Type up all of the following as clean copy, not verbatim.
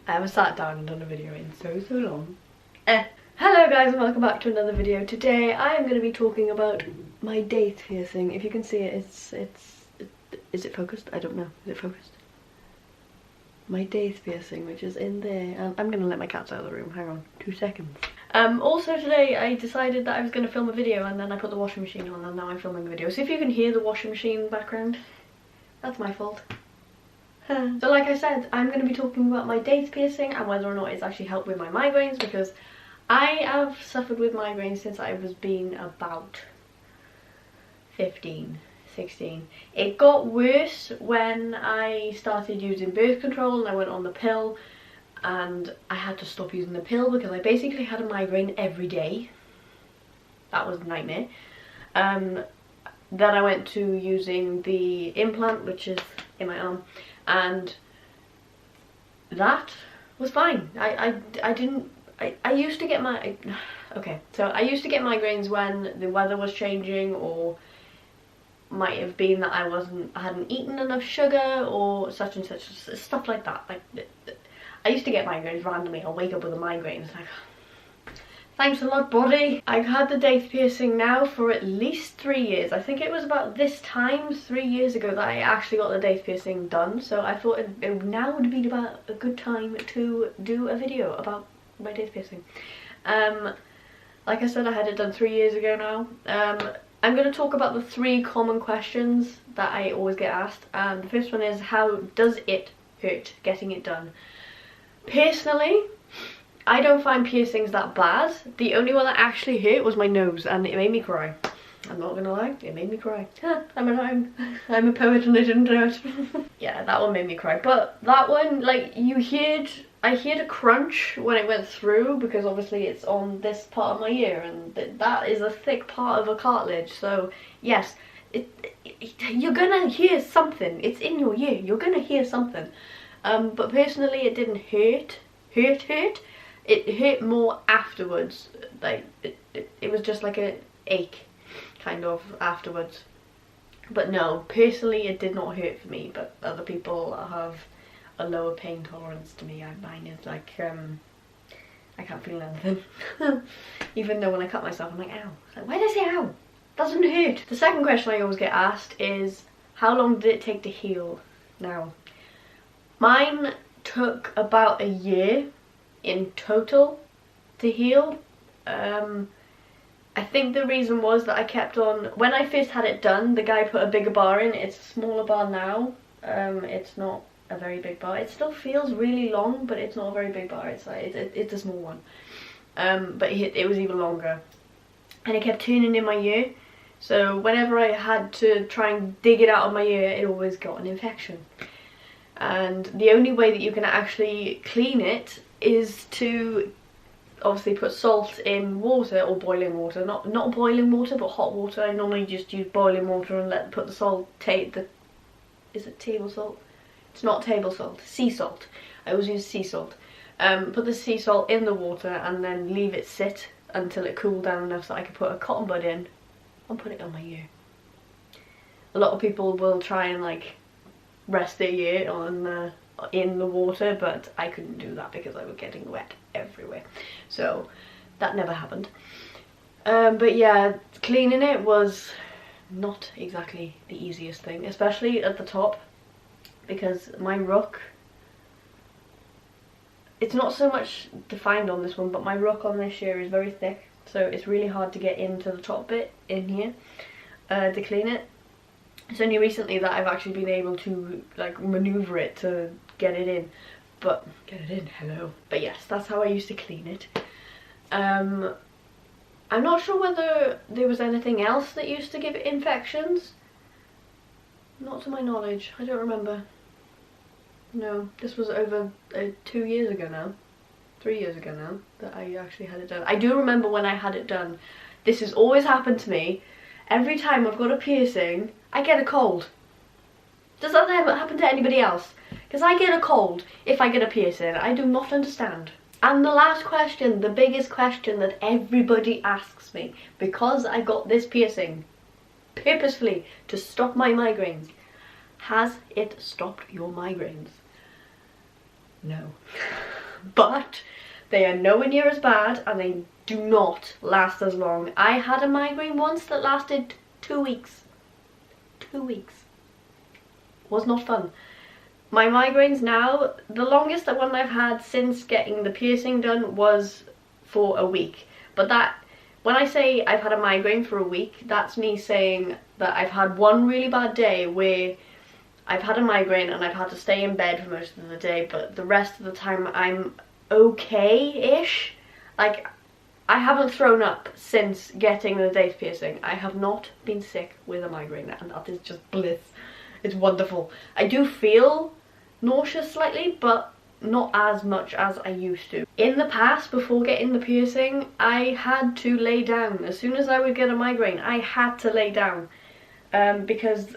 I haven't sat down and done a video in so long. Hello guys and welcome back to another video. Today I am going to be talking about my Daith piercing. If you can see it, is it focused? I don't know. Is it focused? My Daith piercing, which is in there. And I'm going to let my cats out of the room. Hang on, 2 seconds. Also today I decided that I was going to film a video and then I put the washing machine on and now I'm filming the video. So if you can hear the washing machine background, that's my fault. So like I said, I'm going to be talking about my Daith piercing and whether or not it's actually helped with my migraines, because I have suffered with migraines since I was being about 15, 16. It got worse when I started using birth control and I went on the pill, and I had to stop using the pill because I basically had a migraine every day. That was a nightmare. Then I went to using the implant, which is in my arm, and that was fine. I used to get my I used to get migraines when the weather was changing, or might have been that I hadn't eaten enough sugar or such and such, stuff like that. Like, I used to get migraines randomly. I'll wake up with a migraine. It's like, thanks a lot, body. I've had the Daith piercing now for at least 3 years. I think it was about this time 3 years ago that I actually got the Daith piercing done. So I thought it now would be about a good time to do a video about my Daith piercing. Like I said, I had it done 3 years ago now. I'm going to talk about the 3 common questions that I always get asked. The first one is, how does it hurt getting it done? Personally, I don't find piercings that bad. The only one that actually hurt was my nose, and it made me cry. I'm not gonna lie, it made me cry. I'm a poet and I didn't know it. Yeah, that one made me cry. But that one, like, I heard a crunch when it went through, because obviously it's on this part of my ear, and that is a thick part of a cartilage. So yes, you're gonna hear something. It's in your ear. You're gonna hear something. But personally, it didn't hurt. It hurt more afterwards. Like it was just like an ache, kind of, afterwards. But no, personally, it did not hurt for me. But other people have a lower pain tolerance to me. Mine is like, I can't feel anything. Even though when I cut myself, I'm like, ow. It's like, why did I say ow? Doesn't hurt. The second question I always get asked is, how long did it take to heal? Now, mine took about a year in total to heal. I think the reason was that I kept on, when I first had it done, the guy put a bigger bar in. It's a smaller bar now. It's not a very big bar. It still feels really long, but it's not a very big bar. It's like it's a small one. But it was even longer, and it kept turning in my ear. So whenever I had to try and dig it out of my ear, it always got an infection. And the only way that you can actually clean it is to obviously put salt in water, or boiling water. Not boiling water, but hot water. I normally just use boiling water and put the salt. Is it table salt? It's not table salt. Sea salt. I always use sea salt. Put the sea salt in the water and then leave it sit until it cooled down enough so I could put a cotton bud in and put it on my ear. A lot of people will try and like rest their ear on in the water, but I couldn't do that because I was getting wet everywhere, so that never happened. But yeah, cleaning it was not exactly the easiest thing, especially at the top, because my rook, it's not so much defined on this one, but my rook on this ear is very thick, so it's really hard to get into the top bit in here to clean it. It's only recently that I've actually been able to like maneuver it to get it in, hello. But yes, that's how I used to clean it. I'm not sure whether there was anything else that used to give it infections. Not to my knowledge, I don't remember. No, this was over 2 years ago now, 3 years ago now that I actually had it done. I do remember when I had it done. This has always happened to me. Every time I've got a piercing, I get a cold. Does that ever happen to anybody else? Because I get a cold if I get a piercing. I do not understand. And the last question, the biggest question that everybody asks me, because I got this piercing purposefully to stop my migraines, has it stopped your migraines? No. but they are nowhere near as bad and they do not last as long. I had a migraine once that lasted 2 weeks. 2 weeks. Was not fun. My migraines now, the longest one I've had since getting the piercing done was for a week. But that, when I say I've had a migraine for a week, that's me saying that I've had one really bad day where I've had a migraine and I've had to stay in bed for most of the day, but the rest of the time I'm okay-ish. Like, I haven't thrown up since getting the Daith piercing. I have not been sick with a migraine, and that is just bliss. It's wonderful. I do feel nauseous slightly, but not as much as I used to. In the past, before getting the piercing, I had to lay down. As soon as I would get a migraine, I had to lay down because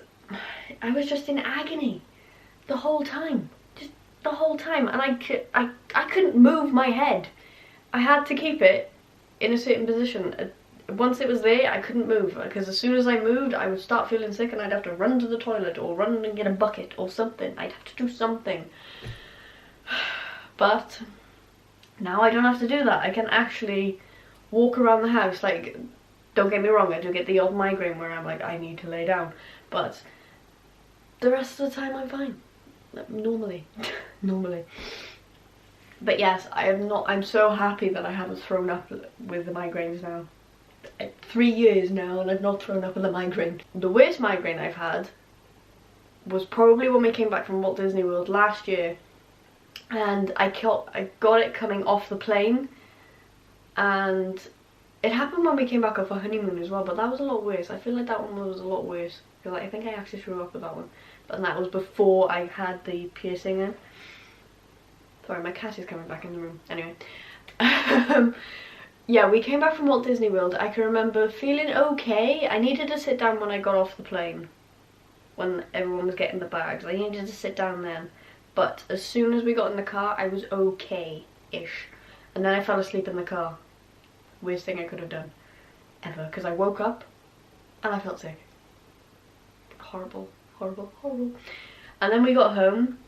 I was just in agony the whole time. Just the whole time. And I couldn't move my head. I had to keep it in a certain position. Once it was there, I couldn't move, because as soon as I moved, I would start feeling sick and I'd have to run to the toilet or run and get a bucket or something. I'd have to do something. But now I don't have to do that. I can actually walk around the house. Like, don't get me wrong, I do get the odd migraine where I'm like, I need to lay down. But the rest of the time I'm fine. Normally. Normally. But yes, I'm so happy that I haven't thrown up with the migraines now. 3 years now and I've not thrown up with a migraine. The worst migraine I've had was probably when we came back from Walt Disney World last year, and I got it coming off the plane, and it happened when we came back off our honeymoon as well, but that was a lot worse. I feel like that one was a lot worse because I think I actually threw up with that one, but that was before I had the piercing in. Sorry, my cat is coming back in the room. Anyway. Yeah, we came back from Walt Disney World. I can remember feeling okay. I needed to sit down when I got off the plane. When everyone was getting the bags. I needed to sit down then. But as soon as we got in the car, I was okay-ish. And then I fell asleep in the car. Worst thing I could have done. Ever. Because I woke up and I felt sick. Horrible, horrible, horrible. And then we got home.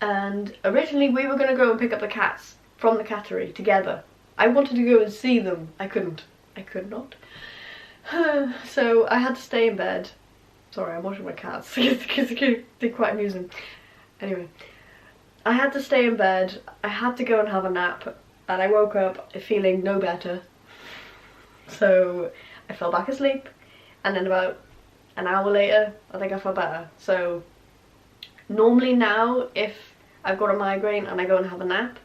And originally we were going to go and pick up the cats from the cattery together. I wanted to go and see them. I couldn't. I could not. So I had to stay in bed. Sorry, I'm watching my cats because they're quite amusing. Anyway, I had to stay in bed. I had to go and have a nap. And I woke up feeling no better. So I fell back asleep. And then about an hour later, I think I felt better. So normally now, if I've got a migraine and I go and have a nap,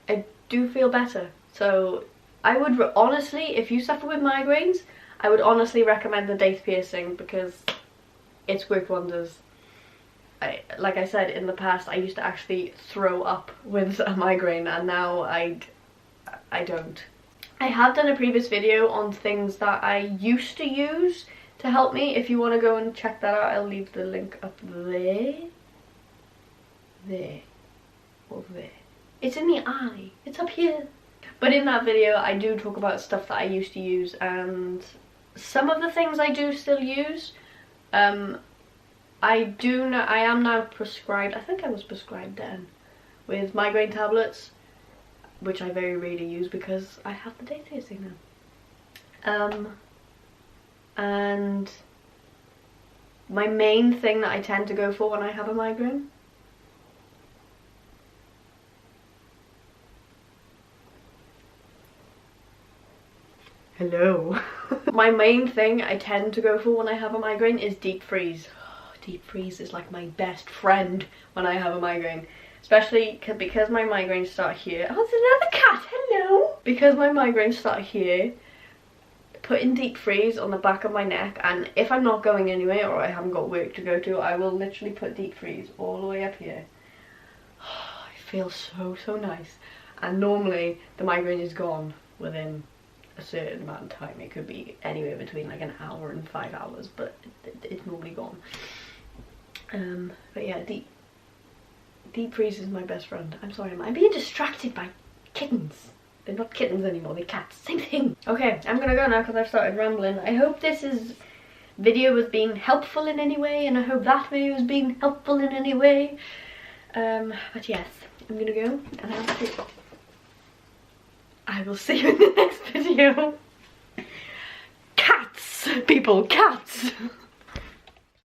I do feel better. So I would honestly, if you suffer with migraines, I would honestly recommend the Daith piercing because it's worked wonders. Like I said, in the past I used to actually throw up with a migraine, and now I don't. I have done a previous video on things that I used to use to help me. If you want to go and check that out, I'll leave the link up there. There. Or there. It's in the eye. It's up here. But in that video I do talk about stuff that I used to use, and some of the things I do still use. I am now prescribed, I think I was prescribed then, with migraine tablets, which I very rarely use because I have the Daith piercing now. And my main thing that I tend to go for when I have a migraine hello. My main thing I tend to go for when I have a migraine is deep freeze. Deep freeze is like my best friend when I have a migraine. Especially because my migraines start here. Oh, there's another cat, hello! Because my migraines start here, putting deep freeze on the back of my neck, and if I'm not going anywhere or I haven't got work to go to, I will literally put deep freeze all the way up here. It feels so nice. And normally the migraine is gone within a certain amount of time. It could be anywhere between like an hour and 5 hours, but it's normally gone. But yeah, deep freeze is my best friend. I'm sorry, I'm being distracted by kittens. They're not kittens anymore, they're cats. Same thing. Okay, I'm gonna go now because I've started rambling. I hope this video has been helpful in any way, and I hope that video has been helpful in any way. But yes, I'm gonna go and I will see you in the next video. Cats! People, cats!